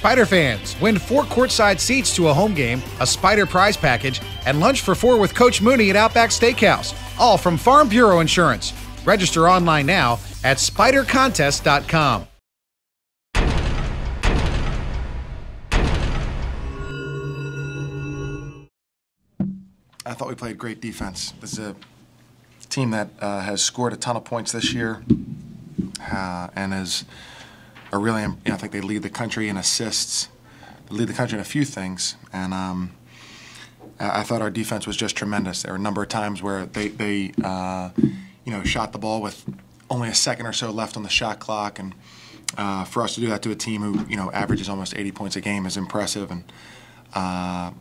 Spider fans, win 4 courtside seats to a home game, a Spider prize package, and lunch for 4 with Coach Mooney at Outback Steakhouse. All from Farm Bureau Insurance. Register online now at spidercontest.com. I thought we played great defense. This is a team that has scored a ton of points this year and are really, I think they lead the country in assists. They lead the country in a few things, and I thought our defense was just tremendous. There were a number of times where they shot the ball with only a second or so left on the shot clock, and for us to do that to a team who averages almost 80 points a game is impressive. And I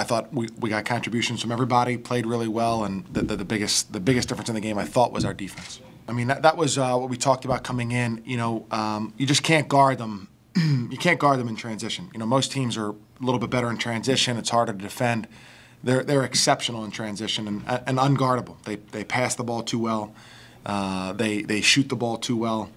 thought we got contributions from everybody, played really well, and the biggest difference in the game I thought was our defense. I mean that was what we talked about coming in. You just can't guard them. You can't guard them in transition. Most teams are a little bit better in transition. It's harder to defend. They're exceptional in transition and unguardable. They pass the ball too well. They shoot the ball too well.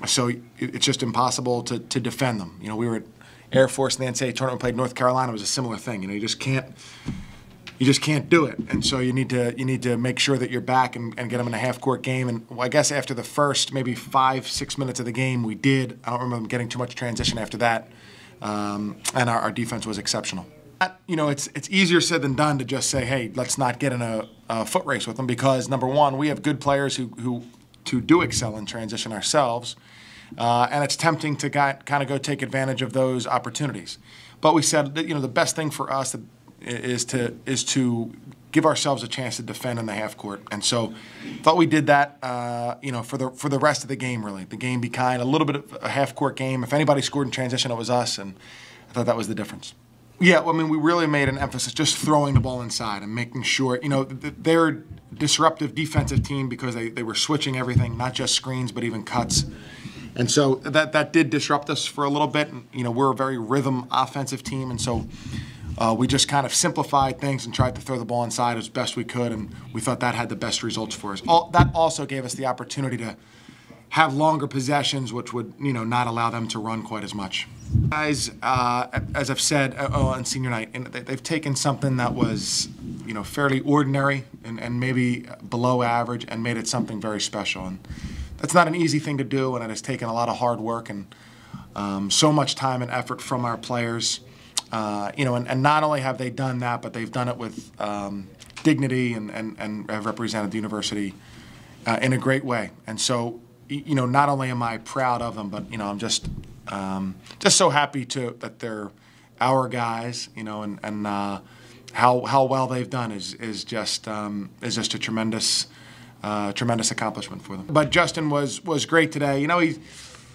So it's just impossible to defend them. We were at Air Force in the NCAA tournament, played North Carolina. It was a similar thing. You just can't do it. And so you need to make sure that you're back and get them in a half-court game. And I guess after the first maybe 5-6 minutes of the game, we did. I don't remember them getting too much transition after that. And our defense was exceptional. It's easier said than done to just say, hey, let's not get in a foot race with them, because number one, we have good players who do excel in transition ourselves. And it's tempting to kind of go take advantage of those opportunities. But we said that the best thing for us is to give ourselves a chance to defend in the half court. And so thought we did that for the rest of the game. Really, the game became a little bit of a half court game. If anybody scored in transition, it was us, and I thought that was the difference. Yeah, well, I mean, we really made an emphasis just throwing the ball inside and making sure, they're a disruptive defensive team because they were switching everything, not just screens, but even cuts. And so that did disrupt us for a little bit. And, we're a very rhythm offensive team, and so we just kind of simplified things and tried to throw the ball inside as best we could, and we thought that had the best results for us. That also gave us the opportunity to have longer possessions, which would not allow them to run quite as much. Guys, as I've said on senior night, they've taken something that was fairly ordinary and maybe below average and made it something very special. And that's not an easy thing to do, and it has taken a lot of hard work and so much time and effort from our players. And not only have they done that, but they've done it with dignity and have represented the university in a great way. And so, not only am I proud of them, but I'm just so happy that they're our guys. And how well they've done is just a tremendous accomplishment for them. But Justin was great today.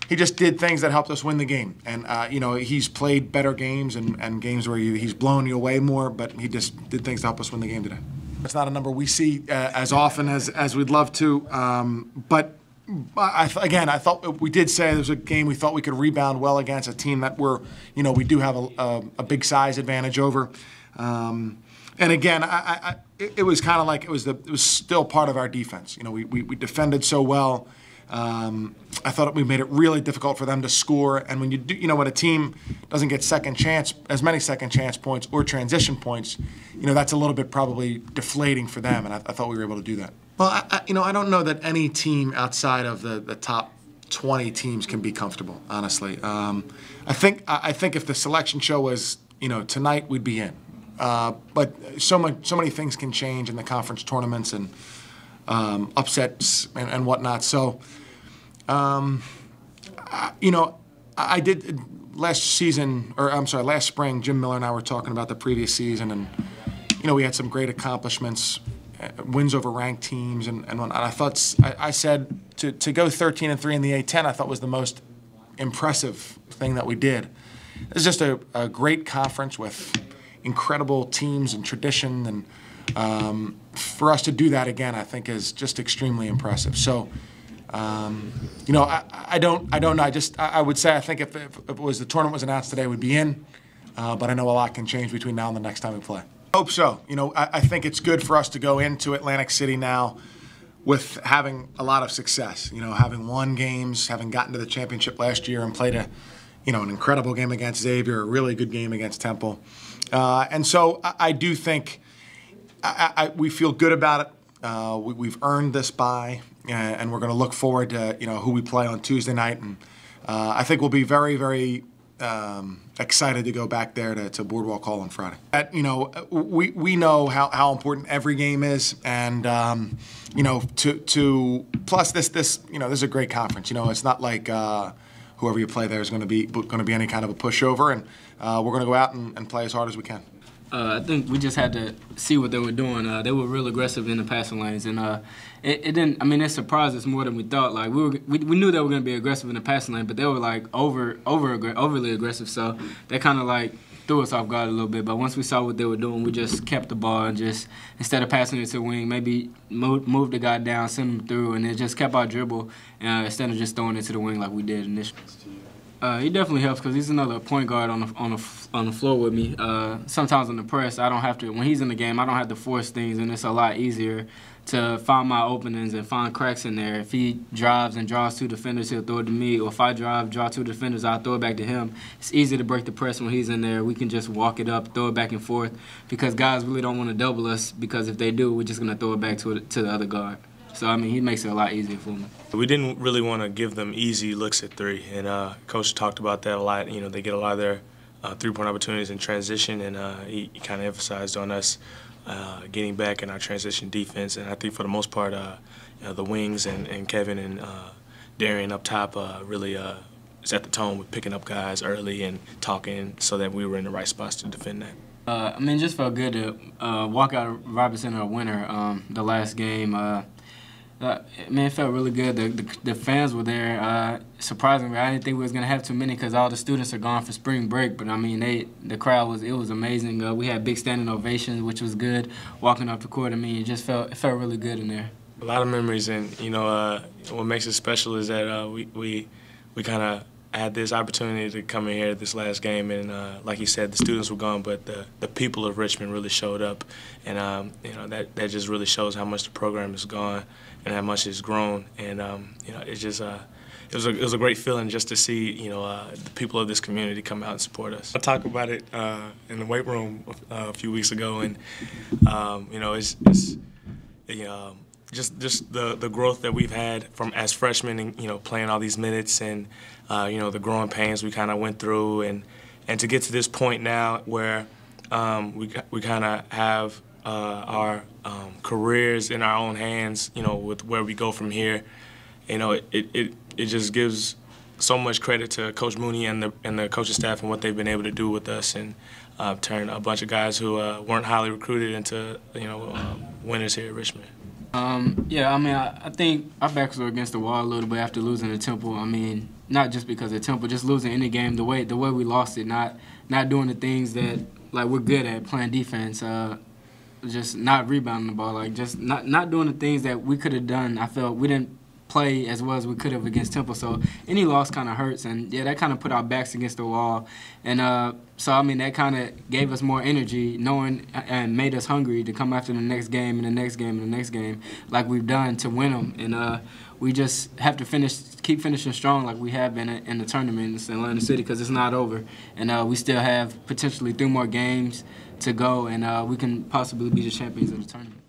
He just did things that helped us win the game. And, he's played better games and games where he's blown you away more, but he just did things to help us win the game today. It's not a number we see as often as we'd love to, but I thought we did say there was a game we thought we could rebound well against, a team that we do have a big size advantage over. And again, it was kind of like it was still part of our defense. We defended so well. I thought we made it really difficult for them to score. And when you do, when a team doesn't get as many second chance points or transition points, that's a little bit probably deflating for them. And I thought we were able to do that. Well, I don't know that any team outside of the top 20 teams can be comfortable, honestly. I think if the selection show was, tonight, we'd be in. But so many things can change in the conference tournaments and upsets and whatnot. So, I did last spring, Jim Miller and I were talking about the previous season, and, we had some great accomplishments, wins over ranked teams and whatnot. I said to go 13-3 in the A10, I thought was the most impressive thing that we did. It's just a great conference with incredible teams and tradition, and for us to do that again, I think is just extremely impressive. So, I don't know. I would say I think if the tournament was announced today, we'd be in. But I know a lot can change between now and the next time we play. Hope so. I think it's good for us to go into Atlantic City now with having a lot of success. Having won games, having gotten to the championship last year and played an incredible game against Xavier, a really good game against Temple. And so I do think we feel good about it. We've earned this bye, and we're going to look forward to who we play on Tuesday night. And I think we'll be very, very excited to go back there to Boardwalk Hall on Friday. We know how important every game is, and to plus this is a great conference. It's not like whoever you play there is going to be any kind of a pushover, and we're going to go out and play as hard as we can. I think we just had to see what they were doing. They were real aggressive in the passing lanes, and it didn't. I mean, it surprised us more than we thought. Like we knew they were going to be aggressive in the passing lane, but they were like overly aggressive. So that kind of like threw us off guard a little bit. But once we saw what they were doing, we just kept the ball and just instead of passing it to the wing, maybe move the guy down, send him through, and it just kept our dribble instead of just throwing it to the wing like we did initially. He definitely helps because he's another point guard on the floor with me. Sometimes on the press, I don't have to. When he's in the game, I don't have to force things, and it's a lot easier to find my openings and find cracks in there. If he drives and draws two defenders, he'll throw it to me. Or if I draw two defenders, I'll throw it back to him. It's easy to break the press when he's in there. We can just walk it up, throw it back and forth, because guys really don't want to double us. Because if they do, we're just gonna throw it back to the other guard. So, I mean, he makes it a lot easier for me. We didn't really want to give them easy looks at three, and Coach talked about that a lot. They get a lot of their three-point opportunities in transition, and he kind of emphasized on us getting back in our transition defense. And I think for the most part, the wings and Kevin and Darian up top really set the tone with picking up guys early and talking so that we were in the right spots to defend that. I mean, it just felt good to walk out of Robinson a winner the last game. It felt really good. The fans were there. Surprisingly, I didn't think we was gonna have too many because all the students are gone for spring break. But I mean, the crowd was amazing. We had big standing ovations, which was good. Walking up the court, I mean, it felt really good in there. A lot of memories, and what makes it special is that we kind of had this opportunity to come in here this last game, and like you said, the students were gone, but the people of Richmond really showed up, and that just really shows how much the program has gone and how much it's grown, and it's just it was a great feeling just to see the people of this community come out and support us. I talked about it in the weight room a few weeks ago, and it's just the growth that we've had from as freshmen, and playing all these minutes, and the growing pains we kind of went through, and to get to this point now where we kind of have our careers in our own hands, with where we go from here. It just gives so much credit to Coach Mooney and the coaching staff and what they've been able to do with us, and turn a bunch of guys who weren't highly recruited into winners here at Richmond. Yeah, I mean, I think our backs were against the wall a little bit after losing to Temple. I mean, not just because of Temple, just losing any game, the way we lost it, not doing the things that like we're good at, playing defense, just not rebounding the ball, like just not doing the things that we could have done. I felt we didn't play as well as we could have against Temple, so any loss kind of hurts, and yeah, that kind of put our backs against the wall, and so I mean that kind of gave us more energy, knowing and made us hungry to come after the next game and the next game and the next game, like we've done to win them, and we just have to keep finishing strong like we have been in the tournament in Atlantic City, because it's not over, and we still have potentially 3 more games to go, and we can possibly be the champions of the tournament.